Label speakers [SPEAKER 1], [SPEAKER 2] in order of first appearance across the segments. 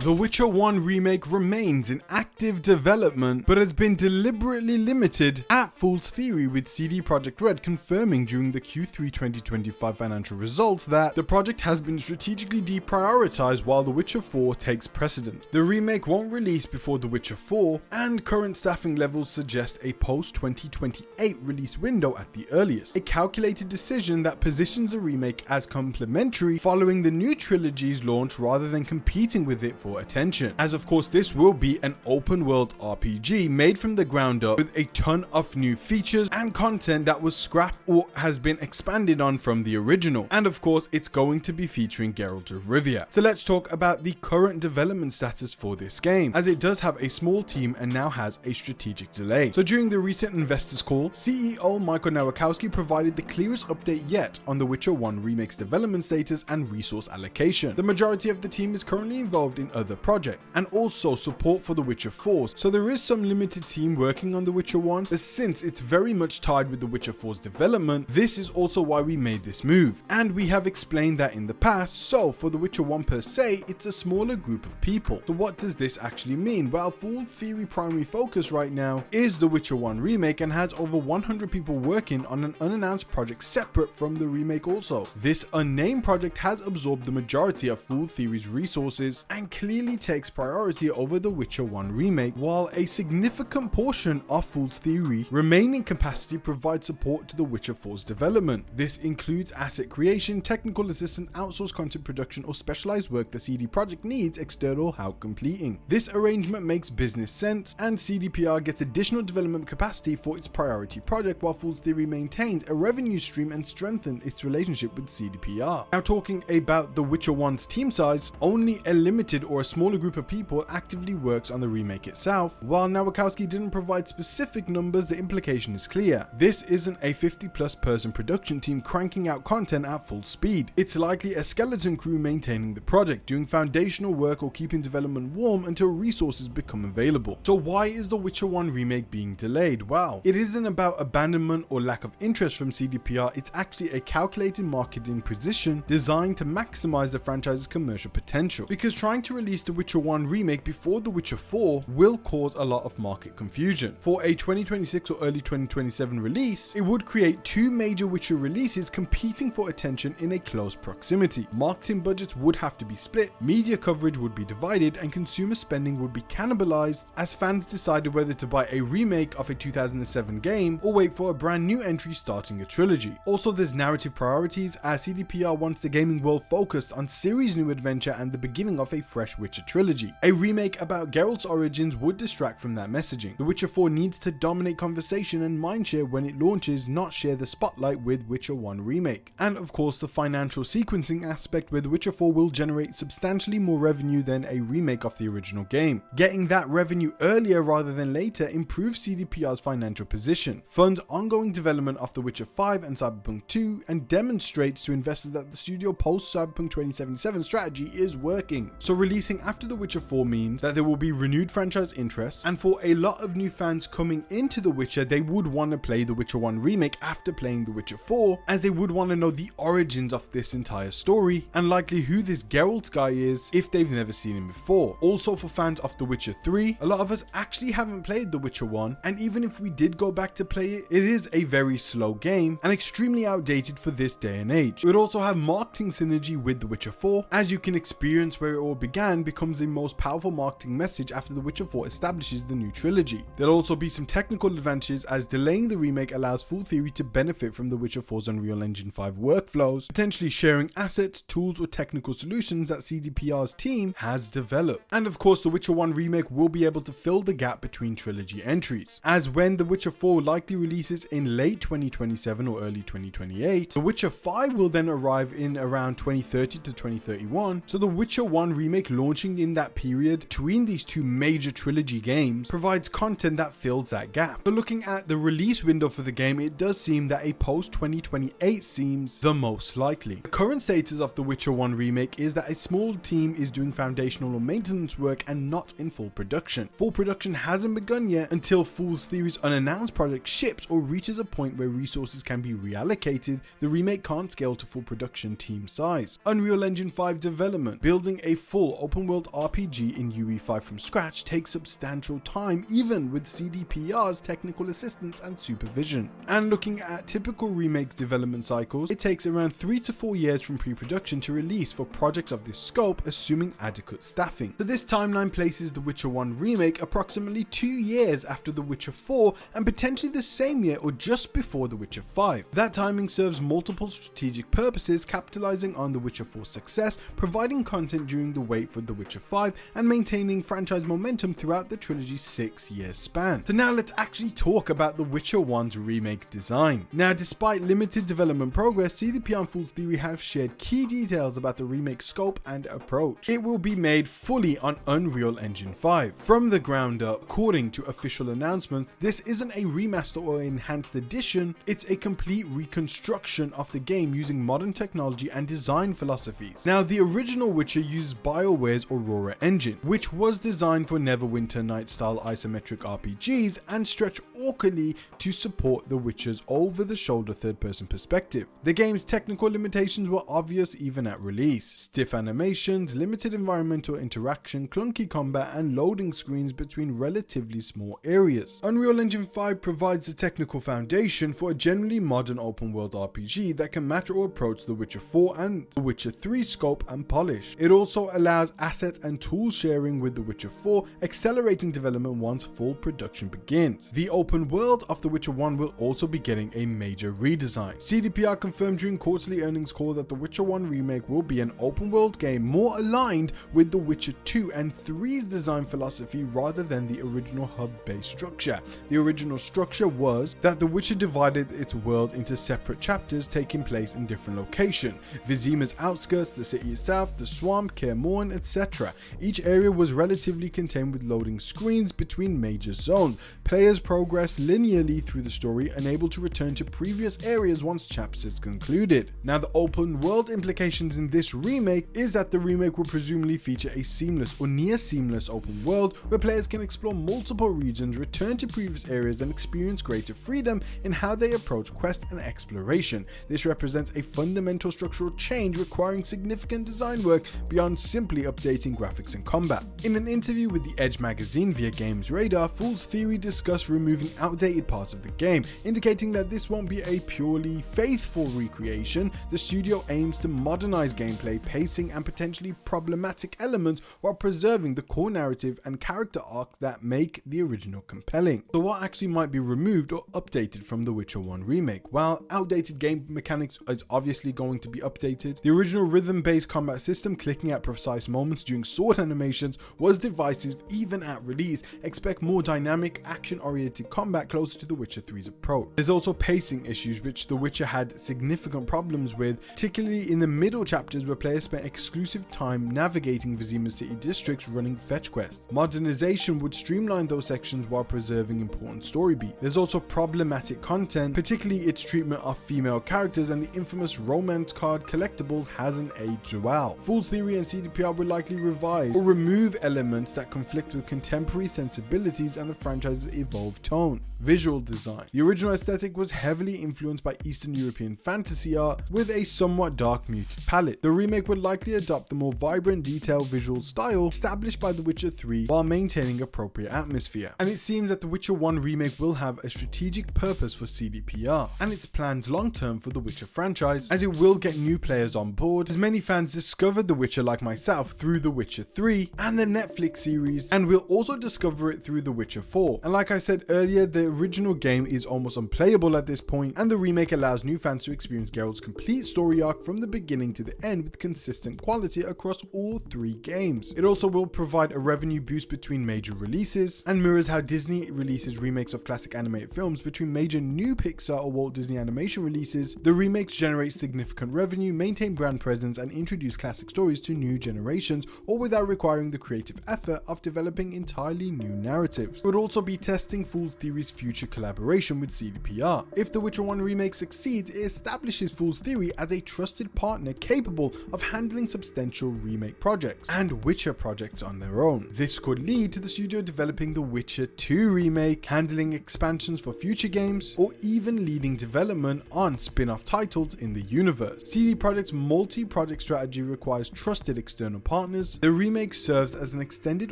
[SPEAKER 1] The Witcher 1 remake remains in active development, but has been deliberately limited at Fool's Theory, with CD Projekt Red confirming during the Q3 2025 financial results that the project has been strategically deprioritized while The Witcher 4 takes precedence. The remake won't release before The Witcher 4, and current staffing levels suggest a post-2028 release window at the earliest. A calculated decision that positions the remake as complementary following the new trilogy's launch rather than competing with it for attention, as of course this will be an open world RPG made from the ground up with a ton of new features and content that was scrapped or has been expanded on from the original, and of course it's going to be featuring Geralt of Rivia. So let's talk about the current development status for this game, as it does have a small team and now has a strategic delay. So during the recent investors call, CEO Michael Nowakowski provided the clearest update yet on The Witcher 1 remake's development status and resource allocation. The majority of the team is currently involved in other projects and also support for The Witcher 4, so there is some limited team working on The Witcher 1, but since it's very much tied with The Witcher 4's development, this is also why we made this move, and we have explained that in the past. So for The Witcher 1 per se, it's a smaller group of people. So what does this actually mean? Well, Full Theory primary focus right now is The Witcher 1 remake and has over 100 people working on an unannounced project separate from the remake also. This unnamed project has absorbed the majority of Full Theory's resources and clearly takes priority over The Witcher 1 remake, while a significant portion of Fool's Theory remaining capacity provides support to The Witcher 4's development. This includes asset creation, technical assistance, outsourced content production, or specialized work that CD Projekt needs external help completing. This arrangement makes business sense, and CDPR gets additional development capacity for its priority project, while Fool's Theory maintains a revenue stream and strengthens its relationship with CDPR. Now talking about The Witcher 1's team size, only a limited or a smaller group of people actively works on the remake itself. While Nowakowski didn't provide specific numbers, the implication is clear. This isn't a 50+ person production team cranking out content at full speed. It's likely a skeleton crew maintaining the project, doing foundational work or keeping development warm until resources become available. So why is The Witcher 1 remake being delayed? Well, it isn't about abandonment or lack of interest from CDPR, it's actually a calculated marketing position designed to maximize the franchise's commercial potential, because trying to release The Witcher 1 remake before The Witcher 4 will cause a lot of market confusion. For a 2026 or early 2027 release, it would create two major Witcher releases competing for attention in a close proximity. Marketing budgets would have to be split, media coverage would be divided, and consumer spending would be cannibalized as fans decided whether to buy a remake of a 2007 game or wait for a brand new entry starting a trilogy. Also, there's narrative priorities, as CDPR wants the gaming world focused on series new adventure and the beginning of a fresh Witcher trilogy. A remake about Geralt's origins would distract from that messaging. The Witcher 4 needs to dominate conversation and mindshare when it launches, not share the spotlight with Witcher 1 remake. And of course the financial sequencing aspect, where The Witcher 4 will generate substantially more revenue than a remake of the original game. Getting that revenue earlier rather than later improves CDPR's financial position, funds ongoing development of The Witcher 5 and Cyberpunk 2, and demonstrates to investors that the studio post Cyberpunk 2077 strategy is working. So releasing after The Witcher 4 means that there will be renewed franchise interest, and for a lot of new fans coming into The Witcher, they would want to play The Witcher 1 remake after playing The Witcher 4, as they would want to know the origins of this entire story and likely who this Geralt guy is if they've never seen him before. Also for fans of The Witcher 3, a lot of us actually haven't played The Witcher 1, and even if we did go back to play it, it is a very slow game and extremely outdated for this day and age. It would also have marketing synergy with The Witcher 4, as you can experience where it all began becomes the most powerful marketing message after The Witcher 4 establishes the new trilogy. There'll also be some technical advantages, as delaying the remake allows Full Theory to benefit from The Witcher 4's Unreal Engine 5 workflows, potentially sharing assets, tools, or technical solutions that CDPR's team has developed. And of course The Witcher 1 remake will be able to fill the gap between trilogy entries, as when The Witcher 4 likely releases in late 2027 or early 2028, The Witcher 5 will then arrive in around 2030 to 2031, so The Witcher 1 remake launching in that period between these two major major trilogy games, provides content that fills that gap. But looking at the release window for the game, it does seem that a post-2028 seems the most likely. The current status of the Witcher 1 remake is that a small team is doing foundational or maintenance work and not in full production. Full production hasn't begun yet until Fool's Theory's unannounced project ships or reaches a point where resources can be reallocated. The remake can't scale to full production team size. Unreal Engine 5 development. Building a full open world RPG in UE5 from scratch takes substantial time, even with CDPR's technical assistance and supervision. And looking at typical remake development cycles, it takes around 3 to 4 years from pre-production to release for projects of this scope, assuming adequate staffing. So this timeline places The Witcher 1 remake approximately 2 years after The Witcher 4 and potentially the same year or just before The Witcher 5. That timing serves multiple strategic purposes, capitalizing on The Witcher 4's success, providing content during the wait for The Witcher 5, and maintaining franchise momentum throughout the trilogy's 6-year span. So now let's actually talk about The Witcher 1's remake design. Now, despite limited development progress, CDPR and Fool's Theory have shared key details about the remake scope and approach. It will be made fully on Unreal Engine 5. From the ground up, according to official announcements, this isn't a remaster or enhanced edition, it's a complete reconstruction of the game using modern technology and design philosophies. Now, the original Witcher used BioWare's Aurora engine, which was designed for Neverwinter Night style isometric RPGs and stretched awkwardly to support the Witcher's over-the-shoulder third-person perspective. The game's technical limitations were obvious even at release. Stiff animations, limited environmental interaction, clunky combat, and loading screens between relatively small areas. Unreal Engine 5 provides the technical foundation for a generally modern open-world RPG that can match or approach The Witcher 4 and The Witcher 3 scope and polish. It also allows asset and tool sharing with The Witcher 4, accelerating development once full production begins. The open world of The Witcher 1 will also be getting a major redesign. CDPR confirmed during quarterly earnings call that The Witcher 1 remake will be an open world game more aligned with The Witcher 2 and 3's design philosophy rather than the original hub-based structure. The original structure was that The Witcher divided its world into separate chapters taking place in different locations: Vizima's outskirts, the city itself, the swamp, Kaer Morhen, etc. Each area was relatively contained with loading screens between major zones. Players progressed linearly through the story, unable to return to previous areas once chapters concluded. Now, the open world implications in this remake is that the remake will presumably feature a seamless or near seamless open world where players can explore multiple regions, return to previous areas, and experience greater freedom in how they approach quest and exploration. This represents a fundamental structural change requiring significant design work beyond simply updating graphics and combat. In an interview with The Edge magazine via Games Radar, Fool's Theory discussed removing outdated parts of the game, indicating that this won't be a purely faithful recreation. The studio aims to modernize gameplay, pacing, and potentially problematic elements while preserving the core narrative and character arc that make the original compelling. So what actually might be removed or updated from The Witcher 1 remake? While outdated game mechanics is obviously going to be updated, the original rhythm-based combat system, clicking at precise moments during sword animations, was divisive even at release. Expect more dynamic, action-oriented combat closer to The Witcher 3's approach. There's also pacing issues which The Witcher had significant problems with, particularly in the middle chapters where players spent exclusive time navigating Vizima's city districts running fetch quests. Modernization would streamline those sections while preserving important story beats. There's also problematic content, particularly its treatment of female characters, and the infamous romance card collectible hasn't aged well. Fool's Theory and CDPR will likely revise or remove elements that conflict with contemporary sensibilities and the franchise's evolved tone. Visual design. The original aesthetic was heavily influenced by Eastern European fantasy art with a somewhat dark muted palette. The remake would likely adopt the more vibrant, detailed visual style established by The Witcher 3 while maintaining appropriate atmosphere. And it seems that The Witcher 1 remake will have a strategic purpose for CDPR and its plans long term for the Witcher franchise, as it will get new players on board, as many fans discovered The Witcher like myself through The Witcher 3 and the Netflix series, and will also discover it through The Witcher 4. And like I said earlier, the original game is almost unplayable at this point, and the remake allows new fans to experience Geralt's complete story arc from the beginning to the end with consistent quality across all 3 games. It also will provide a revenue boost between major releases and mirrors how Disney releases remakes of classic animated films between major new Pixar or Walt Disney Animation releases. The remakes generate significant revenue, maintain brand presence, and introduce classic stories to new generations, all without requiring the creative effort of developing entirely new narratives. It would also be testing Fool's Theory's future collaboration with CDPR. If The Witcher 1 remake succeeds, it establishes Fool's Theory as a trusted partner capable of handling substantial remake projects and Witcher projects on their own. This could lead to the studio developing The Witcher 2 remake, handling expansions for future games, or even leading development on spin-off titles in the universe. CD Projekt's multi-project strategy requires trusted external partners. The remake serves as an extended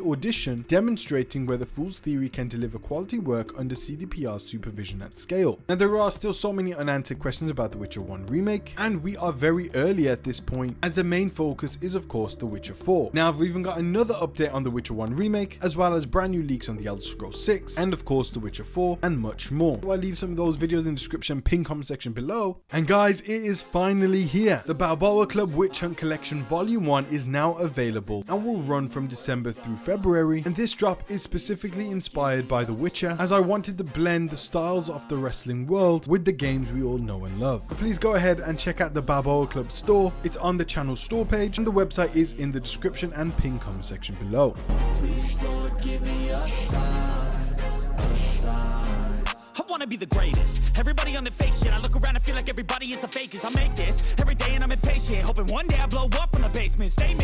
[SPEAKER 1] audition, demonstrating whether Fool's Theory can deliver quality work under CDPR's supervision at scale. Now, there are still so many unanswered questions about The Witcher 1 remake, and we are very early at this point, as the main focus is of course The Witcher 4. Now, I've even got another update on The Witcher 1 remake, as well as brand new leaks on The Elder Scrolls 6, and of course The Witcher 4, and much more. So I'll leave some of those videos in the description, pinned comment section below. And guys, it is finally here. The Balboa Club Witch Hunt Collection Volume 1 is now available and will run from December through February, and this drop is specifically inspired by The Witcher, as I wanted to blend the styles of the wrestling world with the games we all know and love. But please go ahead and check out the Balboa Club store. It's on the channel store page, and the website is in the description and pinned comment section below.
[SPEAKER 2] Please, Lord, give me a sign, a sign. I wanna be the greatest. Everybody on the fake shit. I look around and feel like everybody is the fakest. I make this every day and I'm impatient, hoping one day I blow up from the basement. Statement.